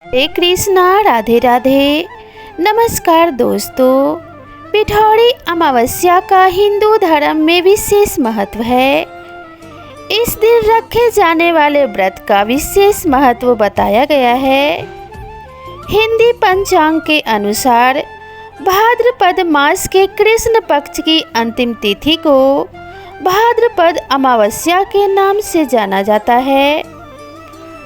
हरे कृष्णा, राधे राधे। नमस्कार दोस्तों, पिठौरी अमावस्या का हिंदू धर्म में विशेष महत्व है। इस दिन रखे जाने वाले व्रत का विशेष महत्व बताया गया है। हिंदी पंचांग के अनुसार भाद्रपद मास के कृष्ण पक्ष की अंतिम तिथि को भाद्रपद अमावस्या के नाम से जाना जाता है।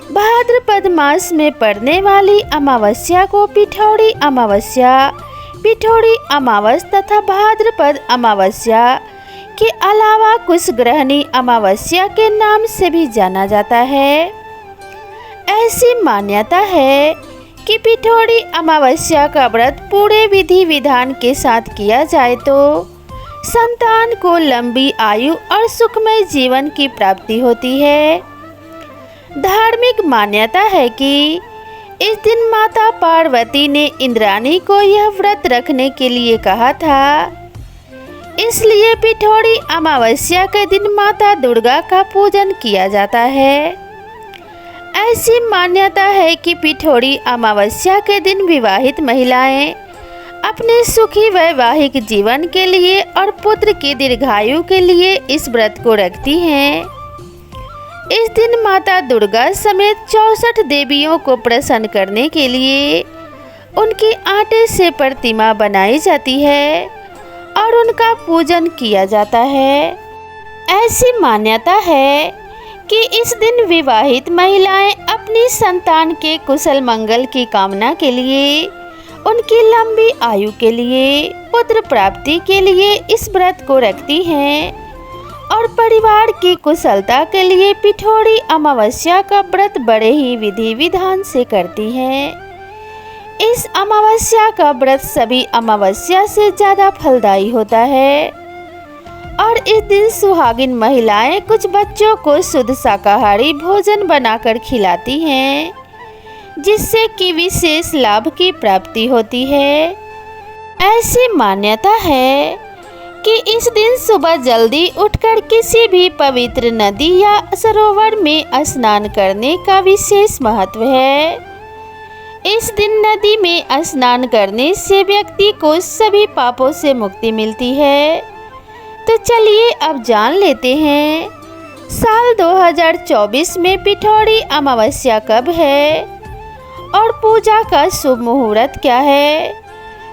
भाद्रपद मास में पड़ने वाली अमावस्या को पिठौरी अमावस्या, पिठौरी अमावस तथा भाद्रपद अमावस्या के अलावा कुशग्रहणी अमावस्या के नाम से भी जाना जाता है। ऐसी मान्यता है कि पिठौरी अमावस्या का व्रत पूरे विधि विधान के साथ किया जाए तो संतान को लंबी आयु और सुखमय जीवन की प्राप्ति होती है। धार्मिक मान्यता है कि इस दिन माता पार्वती ने इंद्राणी को यह व्रत रखने के लिए कहा था। इसलिए पिठौरी अमावस्या के दिन माता दुर्गा का पूजन किया जाता है। ऐसी मान्यता है कि पिठौरी अमावस्या के दिन विवाहित महिलाएं अपने सुखी वैवाहिक जीवन के लिए और पुत्र की दीर्घायु के लिए इस व्रत को रखती हैं। इस दिन माता दुर्गा समेत 64 देवियों को प्रसन्न करने के लिए उनकी आटे से प्रतिमा बनाई जाती है और उनका पूजन किया जाता है। ऐसी मान्यता है कि इस दिन विवाहित महिलाएं अपनी संतान के कुशल मंगल की कामना के लिए, उनकी लंबी आयु के लिए, पुत्र प्राप्ति के लिए इस व्रत को रखती हैं और परिवार की कुशलता के लिए पिठौरी अमावस्या का व्रत बड़े ही विधि विधान से करती हैं। इस अमावस्या का व्रत सभी अमावस्या से ज़्यादा फलदायी होता है और इस दिन सुहागिन महिलाएं कुछ बच्चों को शुद्ध शाकाहारी भोजन बनाकर खिलाती हैं, जिससे कि विशेष लाभ की प्राप्ति होती है। ऐसी मान्यता है कि इस दिन सुबह जल्दी उठकर किसी भी पवित्र नदी या सरोवर में स्नान करने का विशेष महत्व है। इस दिन नदी में स्नान करने से व्यक्ति को सभी पापों से मुक्ति मिलती है। तो चलिए अब जान लेते हैं साल 2024 में पिठौरी अमावस्या कब है और पूजा का शुभ मुहूर्त क्या है।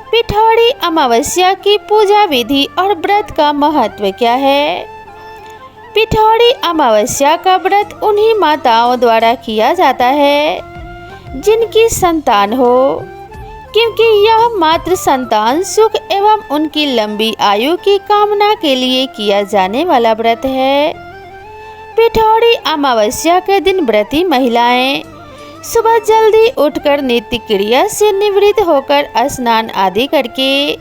पिठौरी अमावस्या की पूजा विधि और व्रत का महत्व क्या है। पिठौरी अमावस्या का व्रत उन्हीं माताओं द्वारा किया जाता है जिनकी संतान हो, क्योंकि यह मात्र संतान सुख एवं उनकी लंबी आयु की कामना के लिए किया जाने वाला व्रत है। पिठौरी अमावस्या के दिन व्रती महिलाएं सुबह जल्दी उठकर नित्य क्रिया से निवृत्त होकर स्नान आदि करके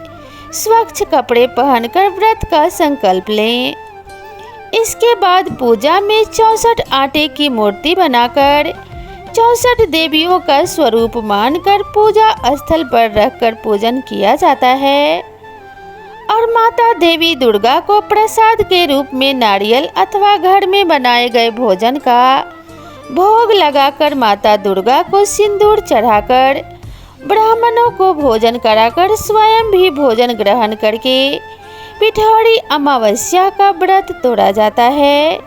स्वच्छ कपड़े पहनकर व्रत का संकल्प लें। इसके बाद पूजा में 64 आटे की मूर्ति बनाकर 64 देवियों का स्वरूप मानकर पूजा स्थल पर रखकर पूजन किया जाता है और माता देवी दुर्गा को प्रसाद के रूप में नारियल अथवा घर में बनाए गए भोजन का भोग लगाकर माता दुर्गा को सिंदूर चढ़ाकर ब्राह्मणों को भोजन कराकर स्वयं भी भोजन ग्रहण करके पिठौरी अमावस्या का व्रत तोड़ा जाता है।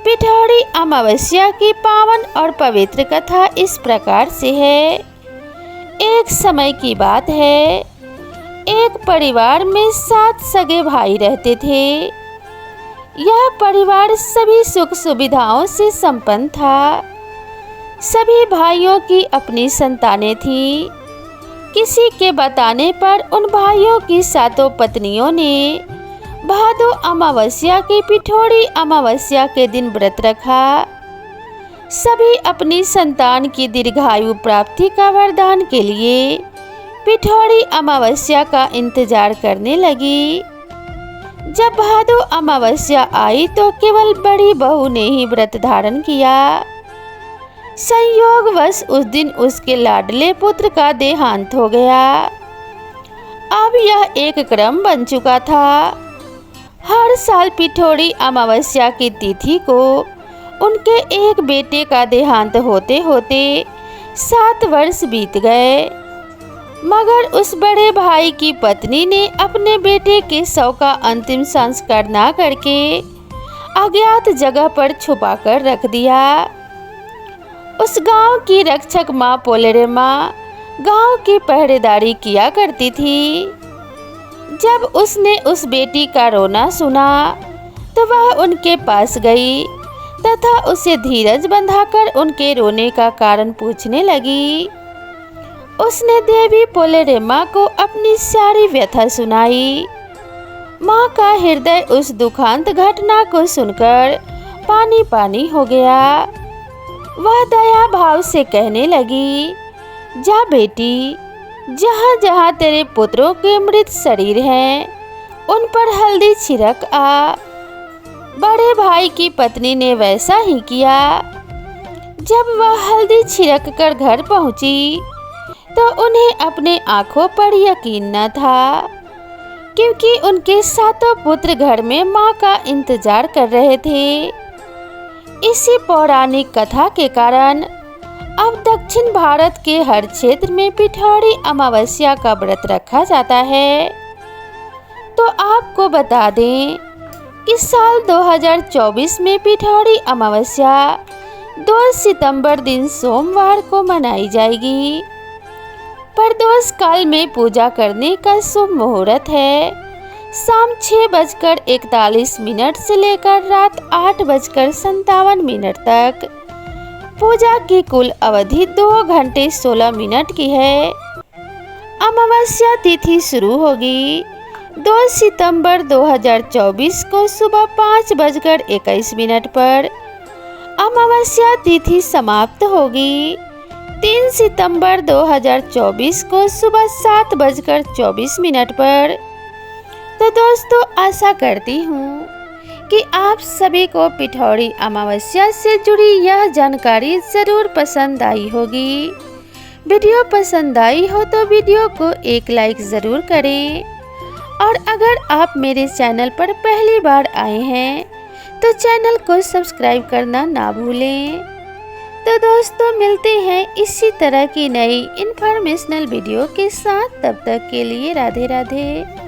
पिठौरी अमावस्या की पावन और पवित्र कथा इस प्रकार से है। एक समय की बात है, एक परिवार में 7 सगे भाई रहते थे। यह परिवार सभी सुख सुविधाओं से संपन्न था। सभी भाइयों की अपनी संतानें थीं। किसी के बताने पर उन भाइयों की 7 पत्नियों ने भादो अमावस्या की पिठौरी अमावस्या के दिन व्रत रखा। सभी अपनी संतान की दीर्घायु प्राप्ति का वरदान के लिए पिठौरी अमावस्या का इंतजार करने लगी। जब भादो अमावस्या आई तो केवल बड़ी बहू ने ही व्रत धारण किया। संयोगवश उस दिन उसके लाडले पुत्र का देहांत हो गया। अब यह एक क्रम बन चुका था। हर साल पिठौरी अमावस्या की तिथि को उनके एक बेटे का देहांत होते होते 7 वर्ष बीत गए, मगर उस बड़े भाई की पत्नी ने अपने बेटे के शव का अंतिम संस्कार ना करके अज्ञात जगह पर छुपा कर रख दिया। उस गांव की रक्षक माँ पोलेरेमा गांव की पहरेदारी किया करती थी। जब उसने उस बेटी का रोना सुना तो वह उनके पास गई तथा उसे धीरज बंधाकर उनके रोने का कारण पूछने लगी। उसने देवी पोलेरेमा को अपनी सारी व्यथा सुनाई। माँ का हृदय उस दुखांत घटना को सुनकर पानी पानी हो गया। वह दया भाव से कहने लगी, जा बेटी, जहाँ जहाँ तेरे पुत्रों के मृत शरीर हैं, उन पर हल्दी छिड़क आ। बड़े भाई की पत्नी ने वैसा ही किया। जब वह हल्दी छिड़क कर घर पहुंची तो उन्हें अपने आंखों पर यकीन न था, क्योंकि उनके 7 पुत्र घर में माँ का इंतजार कर रहे थे। इसी पौराणिक कथा के कारण अब दक्षिण भारत के हर क्षेत्र में पिठौरी अमावस्या का व्रत रखा जाता है। तो आपको बता दें कि साल 2024 में पिठौरी अमावस्या 2 सितंबर दिन सोमवार को मनाई जाएगी। प्रदोष काल में पूजा करने का शुभ मुहूर्त है शाम 6:41 से लेकर रात 8:57 तक। पूजा की कुल अवधि 2 घंटे 16 मिनट की है। अमावस्या तिथि शुरू होगी 2 सितंबर 2024 को सुबह 5:21 पर। अमावस्या तिथि समाप्त होगी 3 सितंबर 2024 को सुबह 7:24 पर। तो दोस्तों, आशा करती हूँ कि आप सभी को पिठौरी अमावस्या से जुड़ी यह जानकारी ज़रूर पसंद आई होगी। वीडियो पसंद आई हो तो वीडियो को एक लाइक ज़रूर करें, और अगर आप मेरे चैनल पर पहली बार आए हैं तो चैनल को सब्सक्राइब करना ना भूलें। तो दोस्तों, मिलते हैं इसी तरह की नई इन्फॉर्मेशनल वीडियो के साथ। तब तक के लिए राधे राधे।